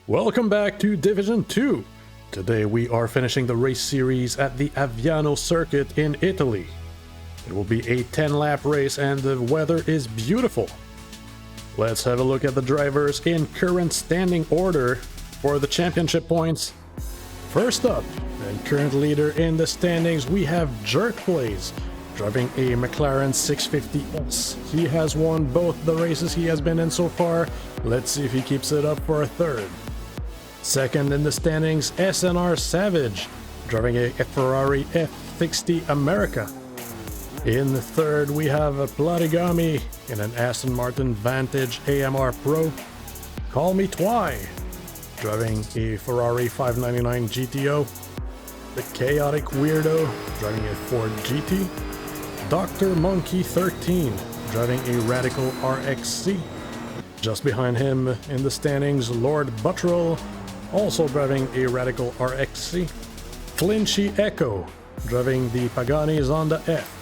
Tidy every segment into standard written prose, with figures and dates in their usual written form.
Welcome back to Division 2. Today we are finishing the race series at the Aviano Circuit in Italy. It will be a 10-lap race and the weather is beautiful. Let's have a look at the drivers in current standing order for the championship points. First up, and current leader in the standings, we have Jerkblaze, driving a McLaren 650S. He has won both the races he has been in so far. Let's see if he keeps it up for a third. Second in the standings, SNR Savage, driving a Ferrari F60 America. In the third, we have a Pagani in an Aston Martin Vantage AMR Pro. Call Me Twy, driving a Ferrari 599 GTO. The Chaotic Weirdo, driving a Ford GT. Dr. Monkey 13, driving a Radical RXC. Just behind him in the standings, Lord Buttrell, also driving a Radical RXC. Flinchy Echo, driving the Pagani Zonda F.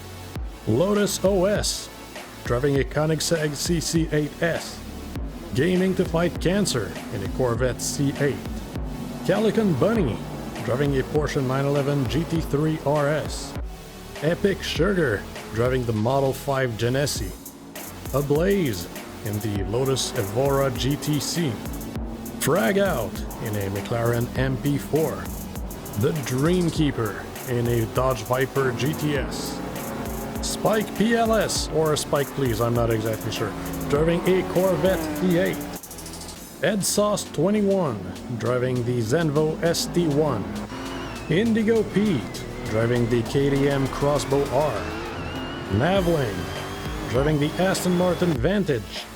Lotus OS, driving a Koenigsegg CC8S. Gaming to Fight Cancer in a Corvette C8. Calican Bunny, driving a Porsche 911 GT3 RS. Epic Sugar, driving the Model 5 Genesi. Ablaze in the Lotus Evora GTC. Frag Out in a McLaren MP4. The Dreamkeeper in a Dodge Viper GTS. Spike PLS, or Spike Please, I'm not exactly sure, driving a Corvette C8. Ed Sauce 21, driving the Zenvo ST1. Indigo Pete, driving the KTM X-Bow R. Navling, driving the Aston Martin Vantage.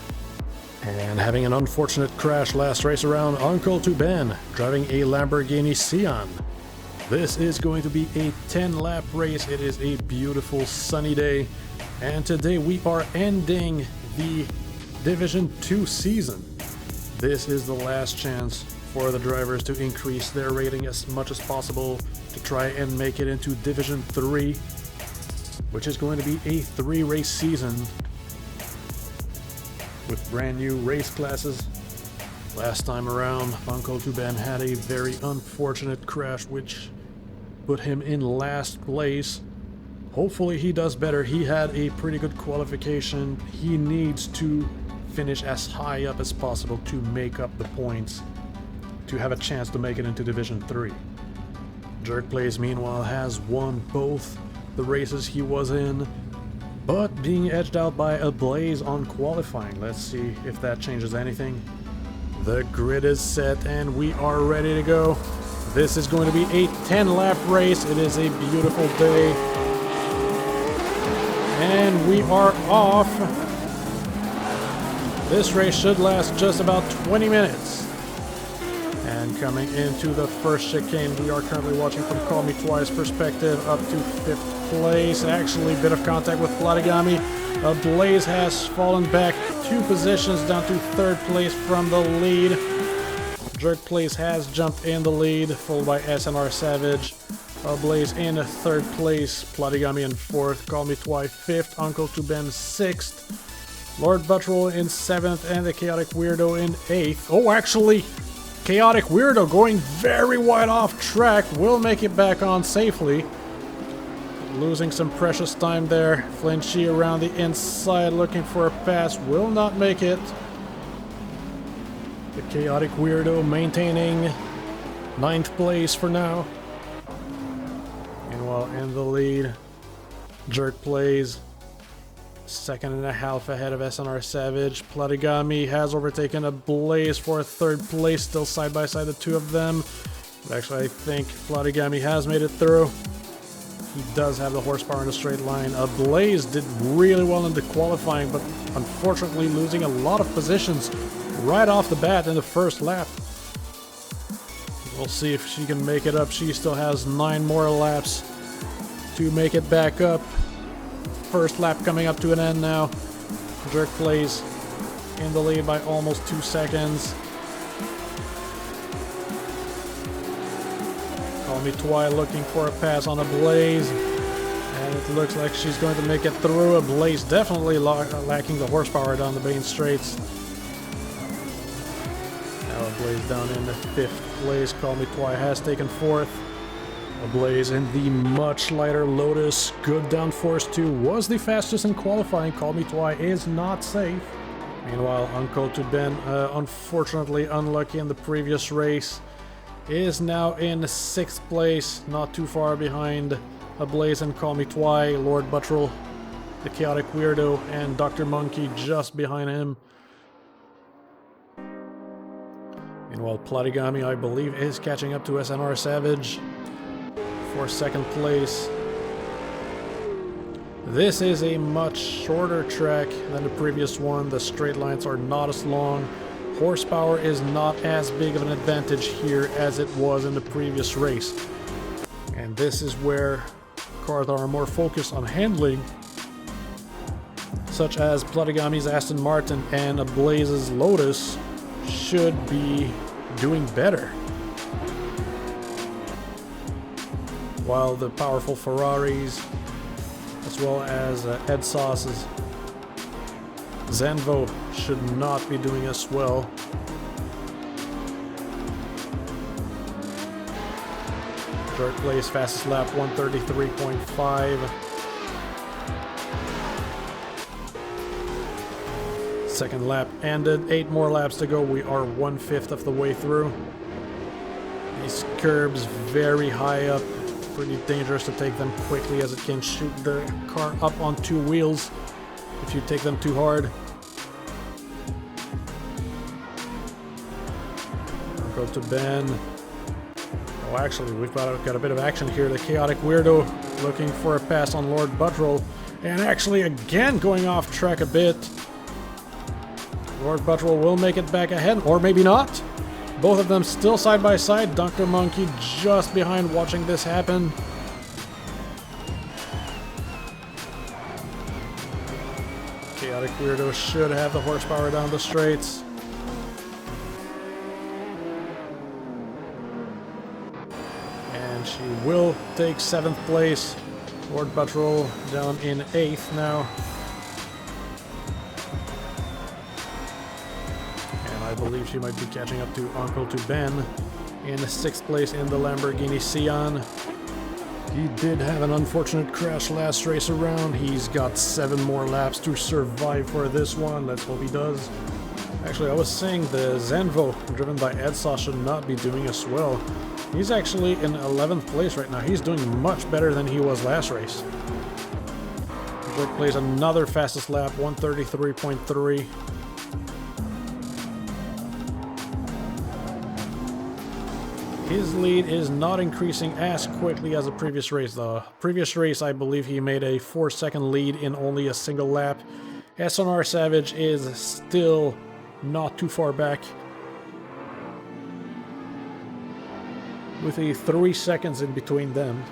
And having an unfortunate crash last race around, Uncle to Ben, driving a Lamborghini Sian. This is going to be a 10-lap race. It is a beautiful sunny day. And today we are ending the Division 2 season. This is the last chance for the drivers to increase their rating as much as possible to try and make it into Division 3, which is going to be a 3-race season with brand new race classes. Last time around, Uncle to Ben had a very unfortunate crash which put him in last place. Hopefully he does better. He had a pretty good qualification. He needs to finish as high up as possible to make up the points to have a chance to make it into Division 3. Jerkblaze meanwhile has won both the races he was in, but being edged out by Ablaze on qualifying. Let's see if that changes anything. The grid is set and we are ready to go. This is going to be a 10-lap race. It is a beautiful day. And we are off. This race should last just about 20 minutes. And coming into the first chicane, we are currently watching from Call Me Twy's perspective up to 5th place. Actually, a bit of contact with Pagani. Ablaze has fallen back 2 positions down to 3rd place from the lead. Jerkblaze has jumped in the lead, followed by SNR Savage. Ablaze in 3rd place, Pagani in 4th, Call Me Twy 5th, Uncle to Ben 6th, Lord Buttrell in 7th, and the Chaotic Weirdo in 8th. Oh, actually, Chaotic Weirdo going very wide off track, will make it back on safely. Losing some precious time there. Flinchy around the inside looking for a pass, will not make it. The Chaotic Weirdo maintaining 9th place for now. Meanwhile, in the lead, Jerkblaze, 2.5 ahead of SNR Savage. Pagani has overtaken Ablaze for 3rd place, still side by side the two of them. But actually, I think Pagani has made it through. He does have the horsepower in a straight line. Ablaze did really well in the qualifying, but unfortunately losing a lot of positions right off the bat in the first lap. We'll see if she can make it up. She still has 9 more laps to make it back up. First lap coming up to an end now. Jerkblaze in the lead by almost 2 seconds. Call Me Twy looking for a pass on Ablaze. And it looks like she's going to make it through. Ablaze definitely lacking the horsepower down the main straights. Ablaze down in the 5th place. Call Me Twi has taken 4th. Ablaze in the much lighter Lotus. Good downforce 2 was the fastest in qualifying. Call Me Twi is not safe. Meanwhile, Uncle to Ben, unfortunately unlucky in the previous race, is now in 6th place, not too far behind Ablaze and Call Me Twi. Lord Buttrell, the Chaotic Weirdo, and Dr. Monkey just behind him. Meanwhile, Platigami, I believe, is catching up to SNR Savage for 2nd place. This is a much shorter track than the previous one. The straight lines are not as long. Horsepower is not as big of an advantage here as it was in the previous race. And this is where cars that are more focused on handling, such as Platigami's Aston Martin and Ablaze's Lotus, should be doing better. While the powerful Ferraris, as well as Ed Sauce's Zenvo, should not be doing as well. Third place, fastest lap, 133.5. Second lap ended, 8 more laps to go. We are 1/5 of the way through. These curbs very high up, pretty dangerous to take them quickly as it can shoot the car up on 2 wheels if you take them too hard. Go to Ben. Oh, actually, we've got a bit of action here. The Chaotic Weirdo looking for a pass on Lord Buttrell, and actually again going off track a bit. Lord Buttrell will make it back ahead, or maybe not. Both of them still side by side. Dr. Monkey just behind watching this happen. Chaotic Weirdo should have the horsepower down the straights. And she will take 7th place. Lord Buttrell down in 8th now. I believe she might be catching up to Uncle to Ben in 6th place in the Lamborghini Sian. He did have an unfortunate crash last race around. He's got 7 more laps to survive for this one. Let's hope he does. Actually, I was saying the Zenvo, driven by Edsa, should not be doing as well. He's actually in 11th place right now. He's doing much better than he was last race. Drake plays another fastest lap, 133.3. His lead is not increasing as quickly as the previous race, though. Previous race, I believe he made a 4-second lead in only a single lap. SNR Savage is still not too far back, with a 3 seconds in between them.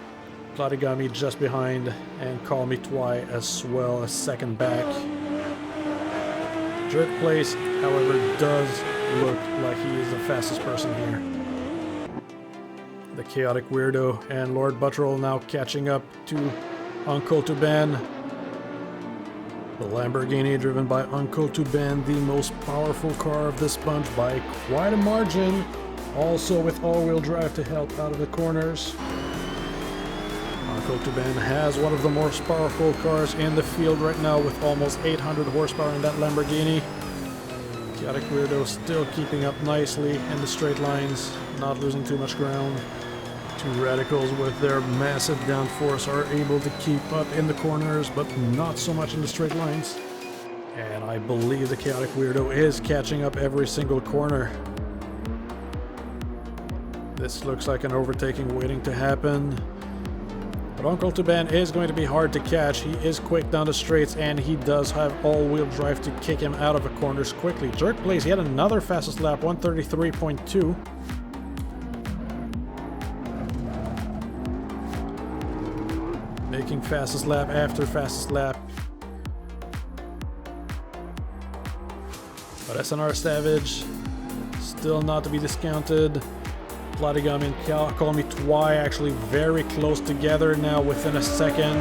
Platigami just behind, and Call Me Twi as well, a second back. Jerk Place, however, does look like he is the fastest person here. The Chaotic Weirdo and Lord Buttrell now catching up to Uncle to Ben. The Lamborghini, driven by Uncle to Ben, the most powerful car of this bunch by quite a margin. Also with all-wheel drive to help out of the corners. Uncle to Ben has one of the most powerful cars in the field right now, with almost 800 horsepower in that Lamborghini. Chaotic Weirdo still keeping up nicely in the straight lines, not losing too much ground. Two Radicals with their massive downforce are able to keep up in the corners, but not so much in the straight lines. And I believe the Chaotic Weirdo is catching up every single corner. This looks like an overtaking waiting to happen. But Uncle to Ben is going to be hard to catch. He is quick down the straights, and he does have all-wheel drive to kick him out of the corners quickly. Jerk plays yet another fastest lap, 133.2. Making fastest lap after fastest lap. But SNR Savage, still not to be discounted. Platigami and Call Me Twi actually very close together now, within a second.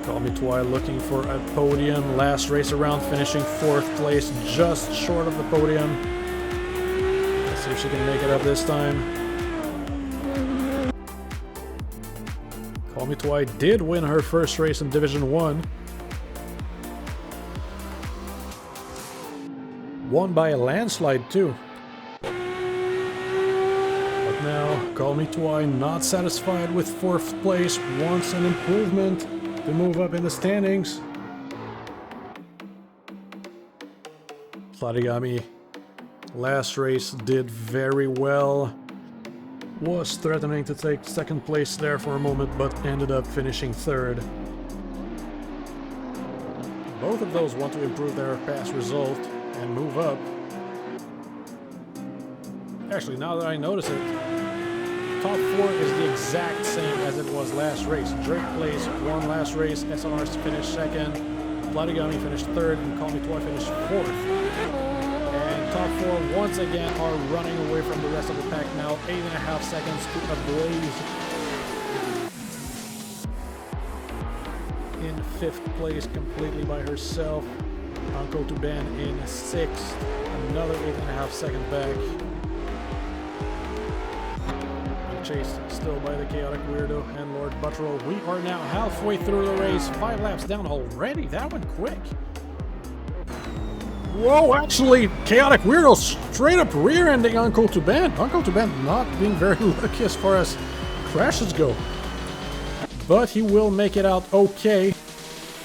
Call me Twi looking for a podium. Last race around, finishing 4th place, just short of the podium. Let's see if she can make it up this time. Call me Twi did win her first race in Division 1. Won by a landslide too. But now, Call me Twi not satisfied with 4th place, wants an improvement to move up in the standings. Platigami last race did very well. Was threatening to take 2nd place there for a moment, but ended up finishing 3rd. Both of those want to improve their past result and move up. Actually, now that I notice it, top 4 is the exact same as it was last race. Drake Place won last race, SNR finished 2nd, Platigami finished 3rd, and Call Me Twi finished 4th. And top 4 once again are running away from the rest of the pack now, 8.5 seconds to Ablaze. In 5th place completely by herself. Uncle to Ben in 6th, another 8.5 second back. Chased still by the Chaotic Weirdo and Lord Buttrell. We are now halfway through the race, 5 laps down already. That went quick. Whoa, actually, Chaotic Weirdo straight up rear-ending Uncle to Ben. Uncle to Ben not being very lucky as far as crashes go. But he will make it out okay.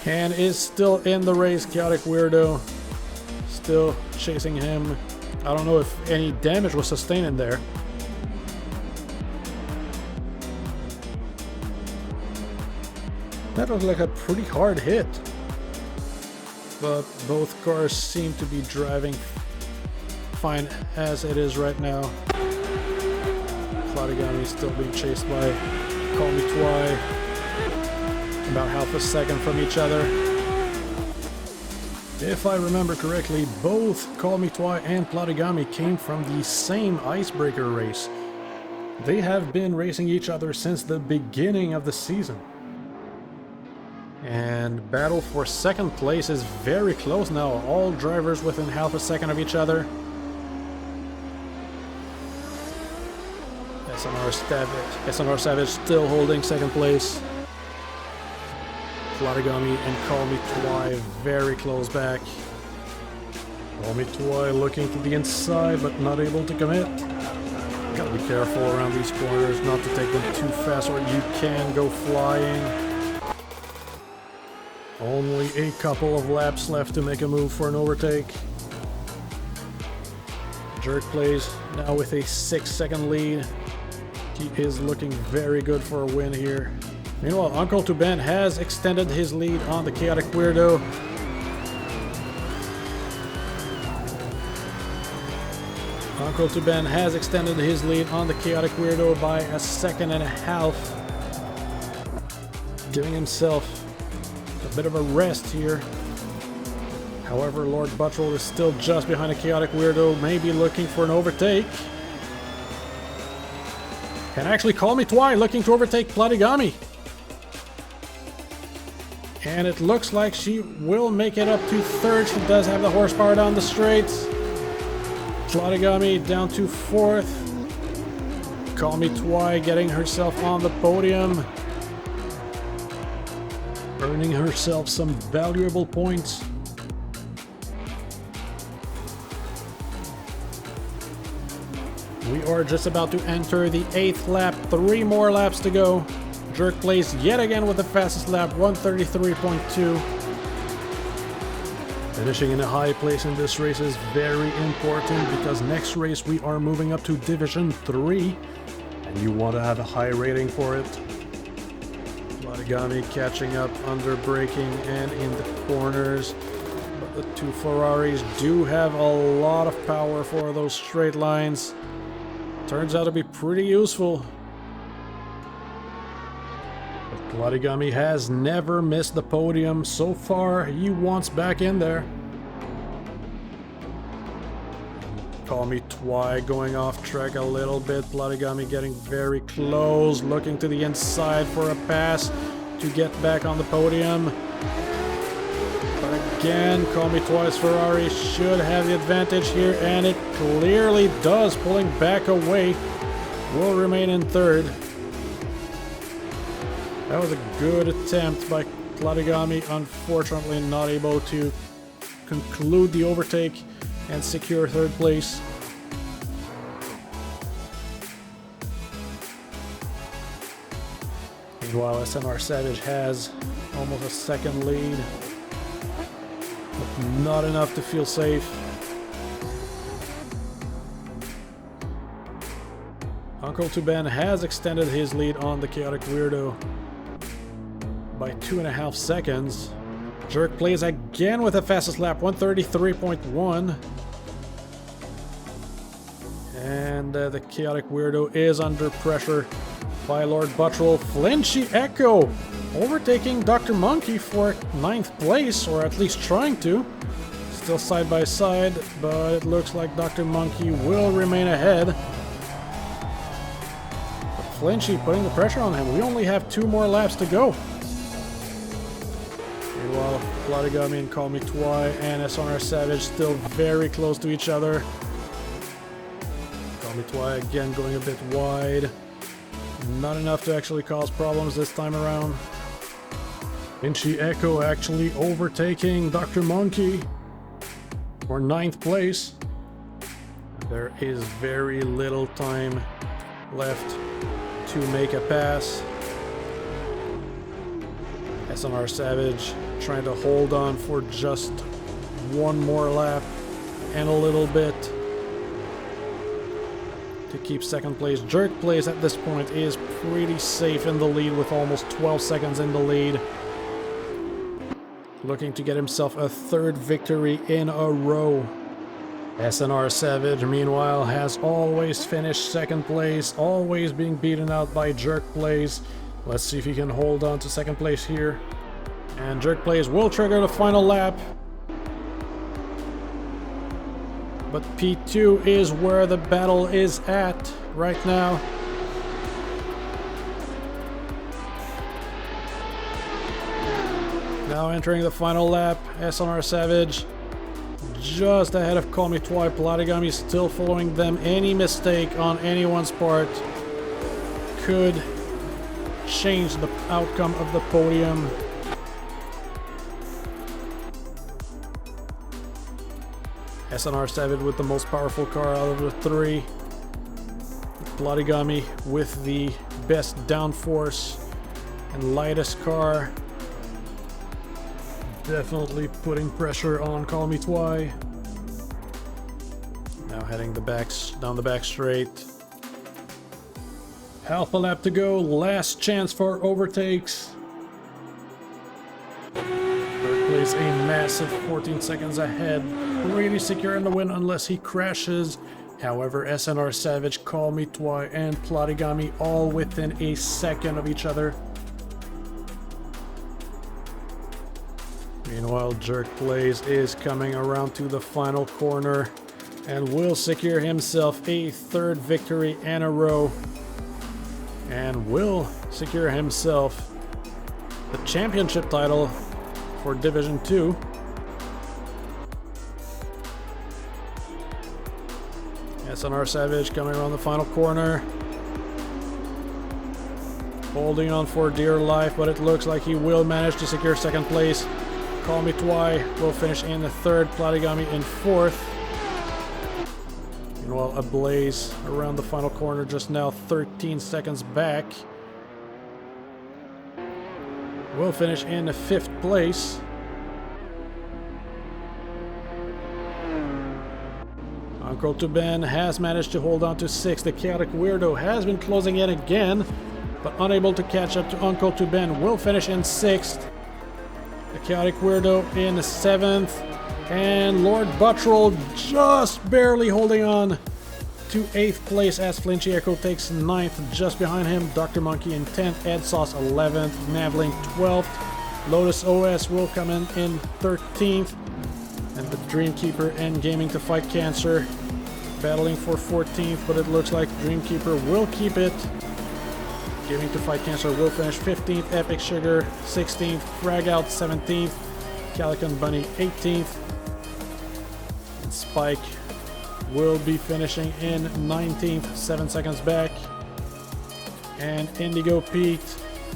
And is still in the race. Chaotic Weirdo still chasing him. I don't know if any damage was sustained in there. That was like a pretty hard hit. But both cars seem to be driving fine as it is right now. Platigami is still being chased by Call Me Twi. About half a second from each other. If I remember correctly, both Call Me Twi and Platigami came from the same icebreaker race. They have been racing each other since the beginning of the season. And battle for 2nd place is very close now. All drivers within half a second of each other. SNR Savage still holding 2nd place. Platigami and Call Me Twi very close back. Call Me Twi looking to the inside but not able to commit. Gotta be careful around these corners not to take them too fast or you can go flying. Only a couple of laps left to make a move for an overtake. Jerk plays now with a 6-second lead. He is looking very good for a win here. Meanwhile, Uncle to Ben has extended his lead on the Chaotic Weirdo. Uncle to Ben has extended his lead on the Chaotic Weirdo by 1.5 seconds. Giving himself a bit of a rest here. However, Lord Buttrell is still just behind the Chaotic Weirdo, maybe looking for an overtake. And actually, Call Me Twi looking to overtake Platigami. And it looks like she will make it up to 3rd. She does have the horsepower down the straights. Platigami down to 4th. Call Me Twi getting herself on the podium. Earning herself some valuable points. We are just about to enter the 8th lap. 3 more laps to go. Jerk plays yet again with the fastest lap, 133.2. Finishing in a high place in this race is very important because next race we are moving up to Division 3 and you want to have a high rating for it. Platigami catching up under braking and in the corners. But the 2 Ferraris do have a lot of power for those straight lines. Turns out to be pretty useful. Platigami has never missed the podium. So far, he wants back in there. Call Me Twi going off track a little bit. Platigami getting very close, looking to the inside for a pass. to get back on the podium. But again, call me twice, Ferrari should have the advantage here, and it clearly does, pulling back away. Will remain in third. That was a good attempt by Platigami, unfortunately not able to conclude the overtake and secure third place. Meanwhile, SNR Savage has almost a second lead, but not enough to feel safe. Uncle to Ben has extended his lead on the Chaotic Weirdo by 2.5 seconds. Jerk plays again with the fastest lap, 133.1. And the Chaotic Weirdo is under pressure by Lord Buttrell. Flinchy Echo overtaking Dr. Monkey for 9th place, or at least trying to. Still side by side, but it looks like Dr. Monkey will remain ahead. But Flinchy putting the pressure on him. We only have 2 more laps to go. Meanwhile, Platigami and Call Me Twi and SNR Savage still very close to each other. Call Me Twi again going a bit wide. Not enough to actually cause problems this time around. Vinci Echo actually overtaking Dr. Monkey for 9th place. There is very little time left to make a pass. SNR Savage trying to hold on for just 1 more lap and a little bit to keep 2nd place. Jerk Place at this point is pretty safe in the lead with almost 12 seconds in the lead. Looking to get himself a 3rd victory in a row. SNR Savage, meanwhile, has always finished 2nd place, always being beaten out by Jerk Place. Let's see if he can hold on to 2nd place here. And Jerk Place will trigger the final lap. But P2 is where the battle is at right now. Now entering the final lap, SNR Savage just ahead of Call Me Twi. Platigami still following them. Any mistake on anyone's part could change the outcome of the podium. SNR Savage with the most powerful car out of the 3. Platigami with the best downforce and lightest car. Definitely putting pressure on Call Me Twi. Now heading down the back straight. Half a lap to go. Last chance for overtakes. Third place, a massive 14 seconds ahead. Really secure in the win unless he crashes. However, SNR Savage, Call Me Twi, and Platigami all within a second of each other. Meanwhile, Jerk Blaze is coming around to the final corner and will secure himself a 3rd victory in a row. And will secure himself the championship title for Division 2. SNR Savage coming around the final corner. Holding on for dear life, but it looks like he will manage to secure 2nd place. Call Me Twi will finish in the 3rd, Platigami in 4th. Meanwhile, Ablaze around the final corner just now 13 seconds back. Will finish in the 5th place. Uncle to Ben has managed to hold on to 6th. The Chaotic Weirdo has been closing in again, but unable to catch up to Uncle to Ben. Will finish in 6th. The Chaotic Weirdo in 7th. And Lord Buttrell just barely holding on to 8th place as Flinchy Echo takes 9th. Just behind him, Dr. Monkey in 10th. Ed Sauce 11th. Navlink 12th. Lotus OS will come in 13th. And the Dreamkeeper and Gaming to Fight Cancer battling for 14th, but it looks like Dreamkeeper will keep it. Giving to Fight Cancer will finish 15th, Epic Sugar 16th, Frag Out 17th, Calican Bunny 18th, and Spike will be finishing in 19th, 7 seconds back. And Indigo Pete,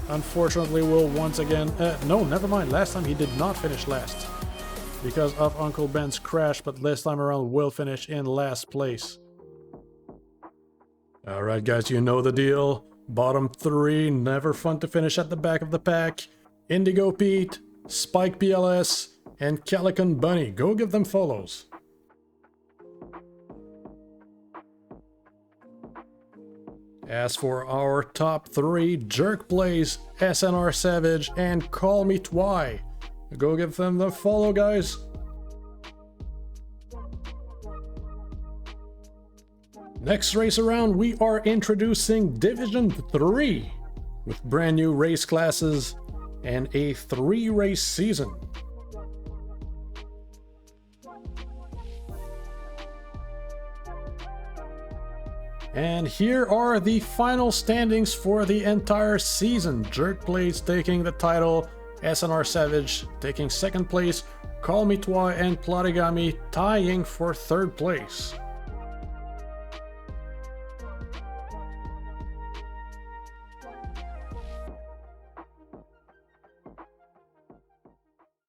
unfortunately, will once again... no, never mind. Last time he did not finish last because of Uncle Ben's crash, but this time around will finish in last place. Alright guys, you know the deal. Bottom 3, never fun to finish at the back of the pack. Indigo Pete, Spike PLS, and Calican Bunny. Go give them follows. As for our top 3, Jerk Blaze, SNR Savage, and Call Me Twy. Go give them the follow, guys. Next race around, we are introducing Division 3 with brand new race classes and a 3-race season. And here are the final standings for the entire season. Jerk Blades taking the title, SNR Savage taking 2nd place, Call Me Twy and Plotigami tying for 3rd place.